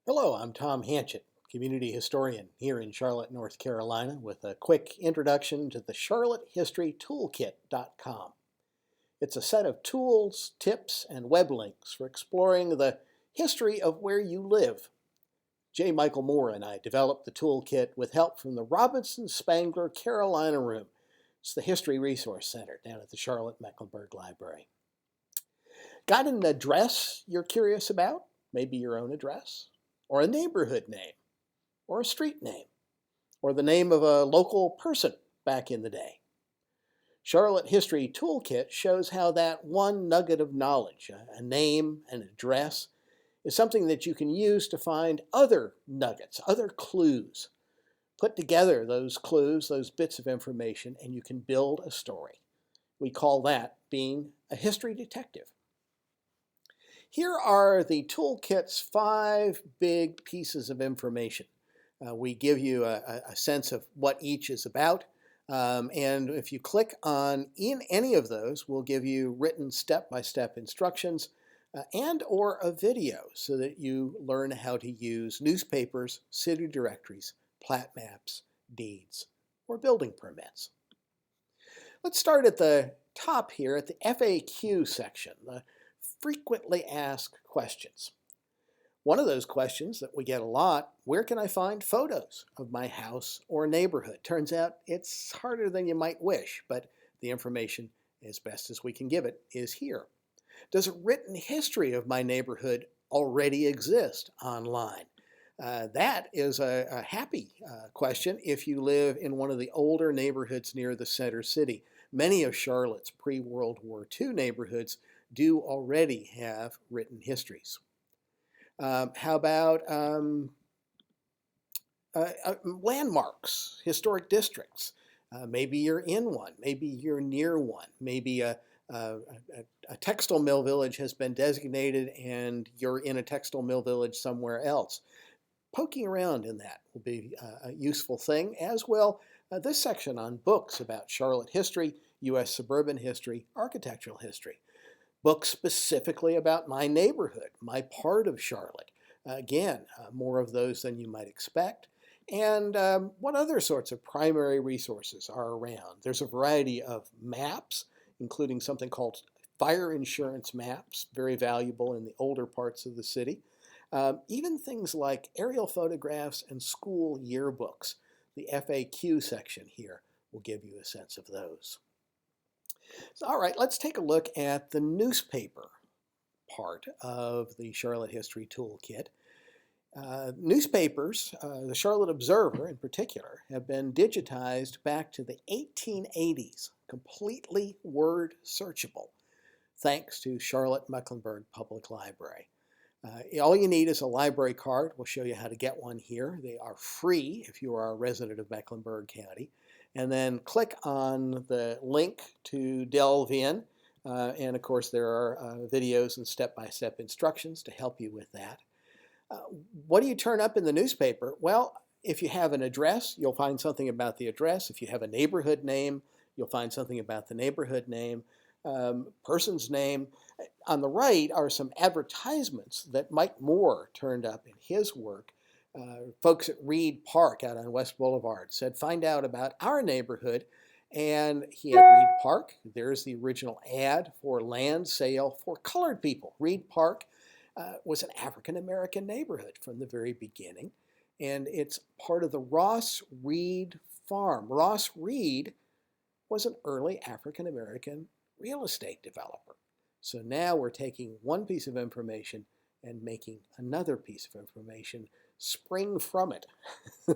Hello, I'm Tom Hanchett, community historian here in Charlotte, North Carolina, with a quick introduction to the charlottehistorytoolkit.com. It's a set of tools, tips, and web links for exploring the history of where you live. J. Michael Moore and I developed the toolkit with help from the Robinson Spangler Carolina Room. It's the History Resource Center down at the Charlotte Mecklenburg Library. Got an address you're curious about? Maybe your own address? Or a neighborhood name? Or a street name? Or the name of a local person back in the day? Charlotte History Toolkit shows how that one nugget of knowledge, a name, an address, is something that you can use to find other nuggets, other clues. Put together those clues, those bits of information, and you can build a story. We call that being a history detective. Here are the toolkit's 5 big pieces of information. We give you a sense of what each is about. And if you click on in any of those, we'll give you written step-by-step instructions and or a video so that you learn how to use newspapers, city directories, plat maps, deeds, or building permits. Let's start at the top here at the FAQ section, the frequently asked questions. One of those questions that we get a lot, where can I find photos of my house or neighborhood? Turns out it's harder than you might wish, but the information, as best as we can give it, is here. Does a written history of my neighborhood already exist online? That is a happy question if you live in one of the older neighborhoods near the center city. Many of Charlotte's pre-World War II neighborhoods do already have written histories. How about landmarks, historic districts? Maybe you're in one, maybe you're near one, maybe a textile mill village has been designated and you're in a textile mill village somewhere else. Poking around in that will be a useful thing, as well this section on books about Charlotte history, U.S. suburban history, architectural history. Books specifically about my neighborhood, my part of Charlotte. Again, more of those than you might expect. And what other sorts of primary resources are around? There's a variety of maps, including something called fire insurance maps, very valuable in the older parts of the city. Even things like aerial photographs and school yearbooks. The FAQ section here will give you a sense of those. So, all right, let's take a look at the newspaper part of the Charlotte History Toolkit. Newspapers, the Charlotte Observer in particular, have been digitized back to the 1880s, completely word searchable, thanks to Charlotte Mecklenburg Public Library. All you need is a library card. We'll show you how to get one here. They are free if you are a resident of Mecklenburg County. And then click on the link to delve in. And of course, there are videos and step-by-step instructions to help you with that. What do you turn up in the newspaper? Well, if you have an address, you'll find something about the address. If you have a neighborhood name, you'll find something about the neighborhood name, person's name. On the right are some advertisements that Mike Moore turned up in his work. Folks at Reed Park out on West Boulevard said, find out about our neighborhood. And he had Reed Park. There's the original ad for land sale for colored people. Reed Park was an African-American neighborhood from the very beginning. And it's part of the Ross Reed Farm. Ross Reed was an early African-American real estate developer. So now we're taking one piece of information and making another piece of information spring from it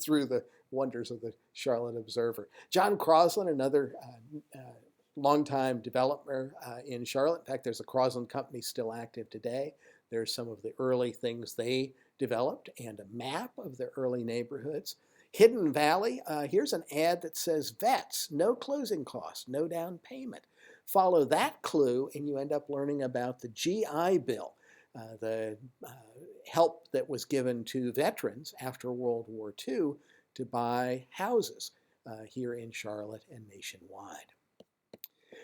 through the wonders of the Charlotte Observer. John Crosland, another longtime developer in Charlotte. In fact, there's a Crosland company still active today. There's some of the early things they developed and a map of the early neighborhoods. Hidden Valley, here's an ad that says vets, no closing costs, no down payment. Follow that clue and you end up learning about the GI Bill, the help that was given to veterans after World War II to buy houses here in Charlotte and nationwide.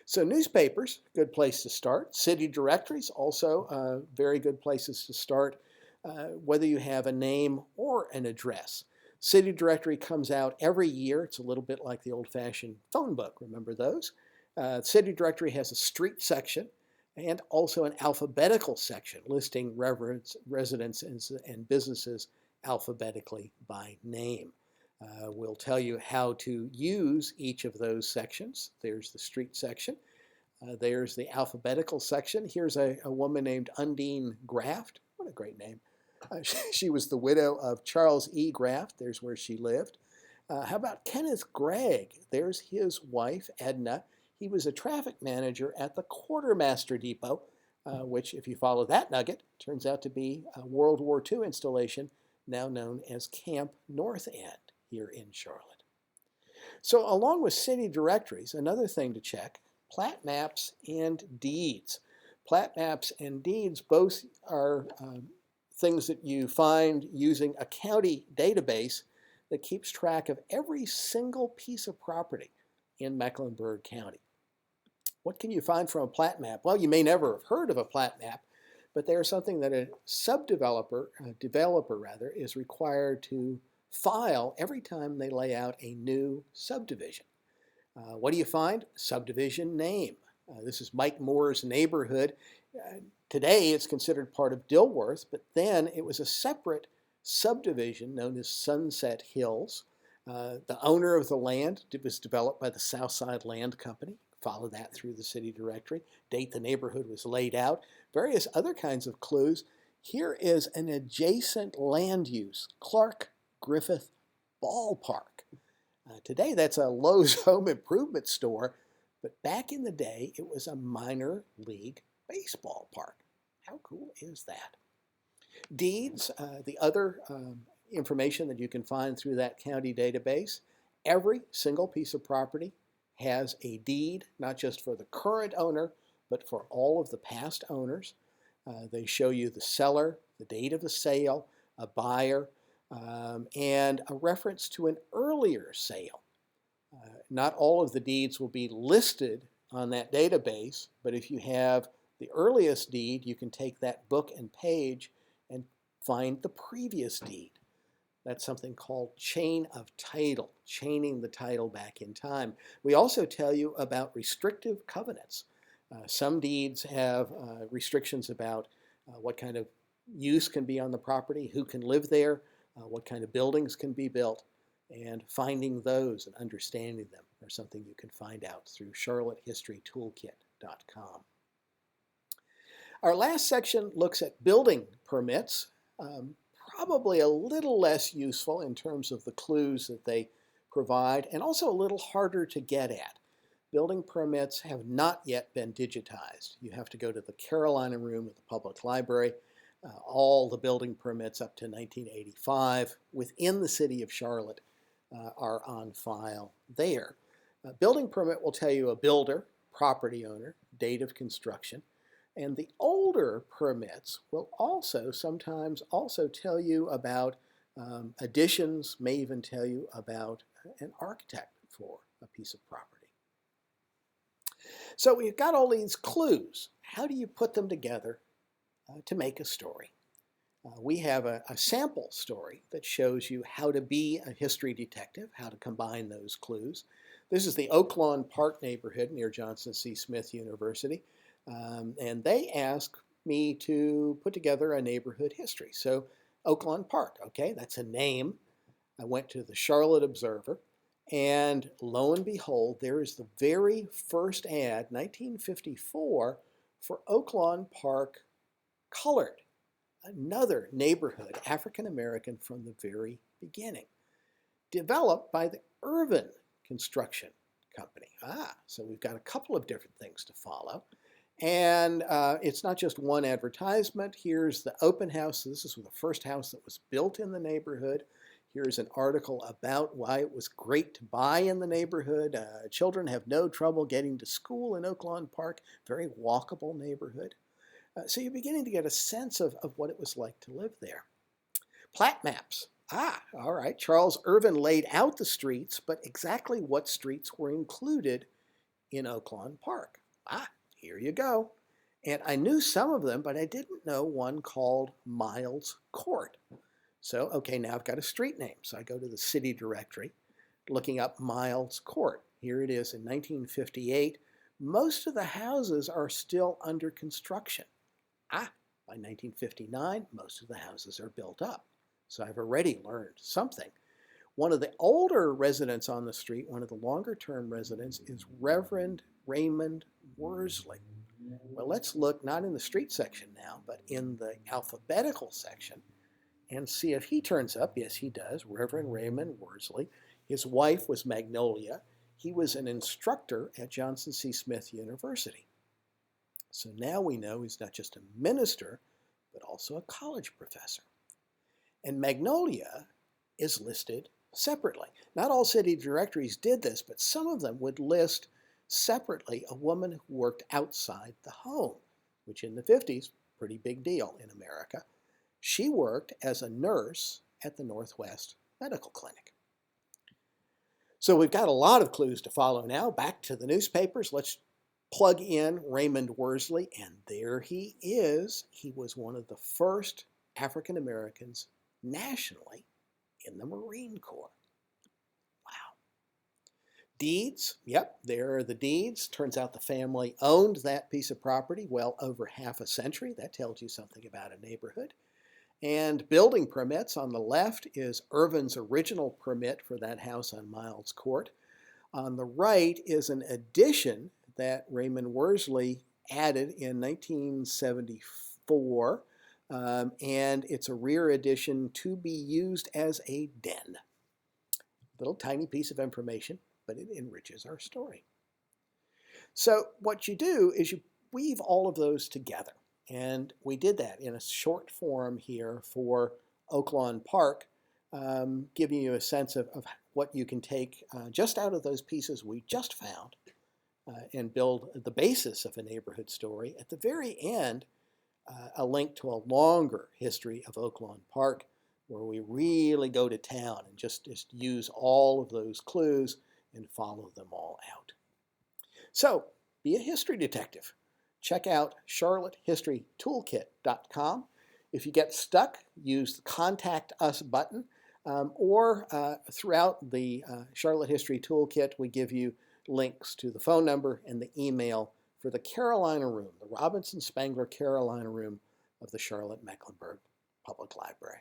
So newspapers, good place to start. City directories, also very good places to start. whether you have a name or an address. City Directory comes out every year. It's a little bit like the old-fashioned phone book. Remember those? City Directory has a street section and also an alphabetical section listing residents and businesses alphabetically by name. We'll tell you how to use each of those sections. There's the street section. There's the alphabetical section. Here's a woman named Undine Graft. What a great name. She was the widow of Charles E. Graft. There's where she lived. How about Kenneth Gregg? There's his wife, Edna. He was a traffic manager at the Quartermaster Depot, which, if you follow that nugget, turns out to be a World War II installation now known as Camp North End here in Charlotte. So along with city directories, another thing to check, plat maps and deeds. Plat maps and deeds both are things that you find using a county database that keeps track of every single piece of property in Mecklenburg County. What can you find from a plat map? Well, you may never have heard of a plat map, but they are something that a developer is required to file every time they lay out a new subdivision. What do you find? Subdivision name. This is Mike Moore's neighborhood. Today it's considered part of Dilworth, but then it was a separate subdivision known as Sunset Hills. The owner of the land was developed by the Southside Land Company. Follow that through the city directory. Date the neighborhood was laid out. Various other kinds of clues. Here is an adjacent land use, Clark Griffith Ballpark. Today that's a Lowe's home improvement store, but back in the day it was a minor league baseball park. How cool is that? Deeds, the other information that you can find through that county database. Every single piece of property has a deed, not just for the current owner, but for all of the past owners. They show you the seller, the date of the sale, a buyer, and a reference to an earlier sale. Not all of the deeds will be listed on that database, but if you have the earliest deed, you can take that book and page and find the previous deed. That's something called chain of title, chaining the title back in time. We also tell you about restrictive covenants. Some deeds have restrictions about what kind of use can be on the property, who can live there, what kind of buildings can be built, and finding those and understanding them are something you can find out through charlottehistorytoolkit.com. Our last section looks at building permits. Probably a little less useful in terms of the clues that they provide, and also a little harder to get at. Building permits have not yet been digitized. You have to go to the Carolina room of the public library. All the building permits up to 1985 within the city of Charlotte are on file there. Building permit will tell you a builder, property owner, date of construction. And the older permits will also sometimes tell you about additions, may even tell you about an architect for a piece of property. So we've got all these clues. How do you put them together to make a story? We have a sample story that shows you how to be a history detective, how to combine those clues. This is the Oaklawn Park neighborhood near Johnson C. Smith University. And they asked me to put together a neighborhood history. So Oaklawn Park, okay, that's a name. I went to the Charlotte Observer, and lo and behold, there is the very first ad, 1954, for Oaklawn Park Colored, another neighborhood, African American from the very beginning, developed by the Irvin Construction Company. So we've got a couple of different things to follow. And it's not just one advertisement. Here's the open house. This is the first house that was built in the neighborhood. Here's an article about why it was great to buy in the neighborhood. Children have no trouble getting to school in Oaklawn Park. Very walkable neighborhood. So you're beginning to get a sense of what it was like to live there. Plat maps. All right. Charles Irvin laid out the streets, but exactly what streets were included in Oaklawn Park? Here you go. And I knew some of them, but I didn't know one called Miles Court. So, okay, now I've got a street name. So I go to the city directory, looking up Miles Court. Here it is in 1958. Most of the houses are still under construction. By 1959, most of the houses are built up. So I've already learned something. One of the older residents on the street, one of the longer term residents, is Reverend Raymond Worsley. Well, let's look not in the street section now, but in the alphabetical section and see if he turns up. Yes, he does. Reverend Raymond Worsley. His wife was Magnolia. He was an instructor at Johnson C. Smith University. So now we know he's not just a minister, but also a college professor. And Magnolia is listed separately. Not all city directories did this, but some of them would list separately a woman who worked outside the home, which in the 50s, pretty big deal in America. She worked as a nurse at the Northwest Medical Clinic. So we've got a lot of clues to follow now. Back to the newspapers. Let's plug in Raymond Worsley, and there he is. He was one of the first African Americans nationally in the Marine Corps. Wow. Deeds, yep, there are the deeds. Turns out the family owned that piece of property well over half a century. That tells you something about a neighborhood. And building permits, on the left is Irvin's original permit for that house on Miles Court. On the right is an addition that Raymond Worsley added in 1974, and it's a rear addition to be used as a den. Little tiny piece of information, but it enriches our story. So what you do is you weave all of those together, and we did that in a short form here for Oaklawn Park, giving you a sense of what you can take just out of those pieces we just found and build the basis of a neighborhood story. At the very end, a link to a longer history of Oaklawn Park where we really go to town and just use all of those clues and follow them all out. So, be a history detective. Check out charlottehistorytoolkit.com. If you get stuck, use the Contact Us button, or throughout the Charlotte History Toolkit, we give you links to the phone number and the email for the Carolina Room, the Robinson Spangler Carolina Room of the Charlotte-Mecklenburg Public Library.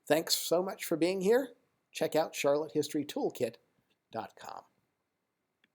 Thanks so much for being here. Check out charlottehistorytoolkit.com.